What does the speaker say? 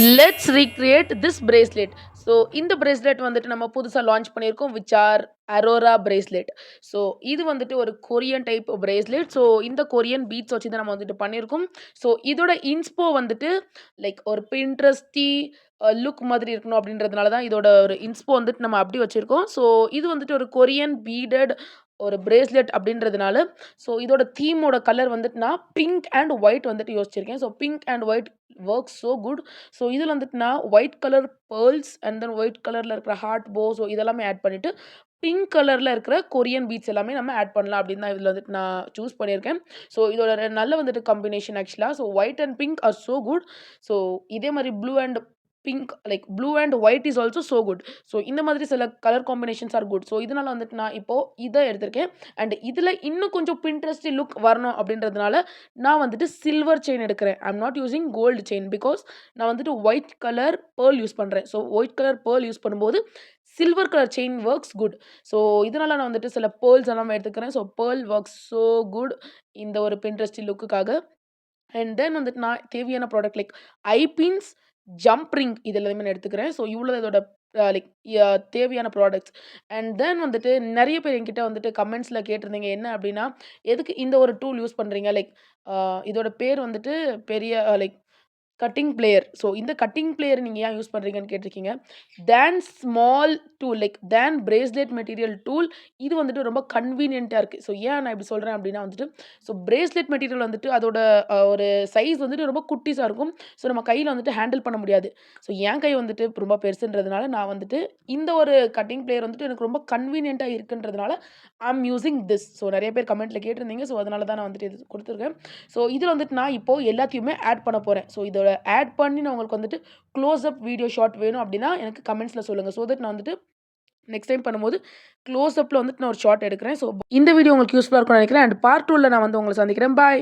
Let's recreate this bracelet. So இந்த bracelet வந்துட்டு நம்ம புதுசாக லான்ச் பண்ணியிருக்கோம் which are Arora bracelet. So இது வந்துட்டு ஒரு கொரியன் டைப் பிரேஸ்லெட். ஸோ இந்த கொரியன் பீட்ஸ் வச்சு தான் நம்ம வந்துட்டு பண்ணியிருக்கோம். ஸோ இதோட இன்ஸ்போ வந்துட்டு லைக் ஒரு பின்ட்ரஸ்டி லுக் மாதிரி இருக்கணும் அப்படின்றதுனால தான் இதோட ஒரு இன்ஸ்போ வந்துட்டு நம்ம அப்படி வச்சுருக்கோம். ஸோ இது வந்துட்டு ஒரு கொரியன் பீடட் ஒரு பிரேஸ்லெட் அப்படின்றதுனால ஸோ இதோட தீமோட கலர் வந்துட்டு நான் பிங்க் அண்ட் ஒயிட் வந்துட்டு யோசிச்சிருக்கேன். So pink and white works so good. So இதில் வந்துட்டு நான் white colour pearls and then white கலரில் இருக்கிற ஹார்ட் போ ஸோ இதெல்லாமே ஆட் பண்ணிவிட்டு பிங்க் கலரில் இருக்கிற கொரியன் பீட்ஸ் எல்லாமே நம்ம ஆட் பண்ணலாம் அப்படின்னு தான் இதில் வந்துட்டு நான் சூஸ் பண்ணியிருக்கேன். ஸோ இதோட நல்ல வந்துட்டு காம்பினேஷன் ஆக்சுவலாக. So white and pink are so good. So இதே மாதிரி blue and pink like blue and white is also so good. So இந்த மாதிரி சில colour combinations are good. So இதனால் வந்துட்டு நான் இப்போது இதை எடுத்திருக்கேன். அண்ட் இதில் இன்னும் கொஞ்சம் பின்ட்ரஸ்டி லுக் வரணும் அப்படின்றதுனால நான் வந்துட்டு சில்வர் செயின் எடுக்கிறேன். I am not using gold chain because நான் வந்துட்டு ஒயிட் கலர் பேர்ல் யூஸ் பண்ணுறேன். ஸோ ஒயிட் கலர் பேர்ல் யூஸ் பண்ணும்போது silver colour chain works good. So இதனால் நான் வந்துட்டு சில பேர்ல்ஸ் எல்லாம் எடுத்துக்கிறேன். So pearl works so good இந்த ஒரு பின்ட்ரஸ்டி லுக்குக்காக. அண்ட் தென் வந்துட்டு நான் தேவையான product like eye pins, jump ring இது எல்லாமே நான் எடுத்துக்கிறேன். ஸோ இவ்வளோ இதோட லைக் தேவையான ப்ராடக்ட்ஸ். அண்ட் தென் வந்துட்டு நிறைய பேர் என்கிட்ட வந்துட்டு கமெண்ட்ஸில் கேட்டிருந்தீங்க என்ன அப்படின்னா எதுக்கு இந்த ஒரு டூல் யூஸ் பண்ணுறீங்க லைக் இதோட பேர் வந்துட்டு பெரிய லைக் கட்டிங் பிளேயர். ஸோ இந்த கட்டிங் பிளேயர் நீங்கள் ஏன் யூஸ் பண்ணுறீங்கன்னு கேட்டிருக்கீங்க. தேன் ஸ்மால் டூல் லைக் தேன் பிரேஸ்லெட் மெட்டீரியல் டூல் இது வந்துட்டு ரொம்ப கன்வீனியண்ட்டாக இருக்குது. ஸோ ஏன் நான் இப்படி சொல்கிறேன் அப்படின்னா வந்துட்டு ஸோ பிரேஸ்லெட் மெட்டீரியல் வந்துட்டு அதோட ஒரு சைஸ் வந்துட்டு ரொம்ப குட்டிஸாக இருக்கும். ஸோ நம்ம கையில் வந்துட்டு ஹேண்டில் பண்ண முடியாது. ஸோ என் கை வந்துட்டு ரொம்ப பெருசுன்றதுனால நான் வந்துட்டு இந்த ஒரு கட்டிங் பிளேயர் வந்துட்டு எனக்கு ரொம்ப கன்வீனியண்ட்டாக இருக்குன்றதுனால I am using this. So நிறைய பேர் கமெண்ட்டில் கேட்டிருந்தீங்க. ஸோ அதனால தான் நான் வந்துட்டு இது கொடுத்துருக்கேன். ஸோ இதில் வந்துட்டு நான் இப்போது எல்லாத்தையுமே ஆட் பண்ண போகிறேன். ஸோ இதோட ஆட் பண்ணி நான் உங்களுக்கு வந்துட்டு க்ளோஸ் அப் வீடியோ ஷாட் வேணும் அப்படின்னா எனக்கு கமெண்ட்ஸில் சொல்லுங்கள். ஸோ தட் நான் வந்துட்டு நெக்ஸ்ட் டைம் பண்ணும்போது க்ளோஸ் அப்பில் வந்துட்டு நான் ஒரு ஷாட் எடுக்கிறேன். ஸோ இந்த வீடியோ உங்களுக்கு யூஸ்ஃபுல்லாக இருக்கும்னு நினைக்கிறேன். அண்ட் பார்ட் 2ல நான் வந்து உங்களை சந்திக்கிறேன். பாய்.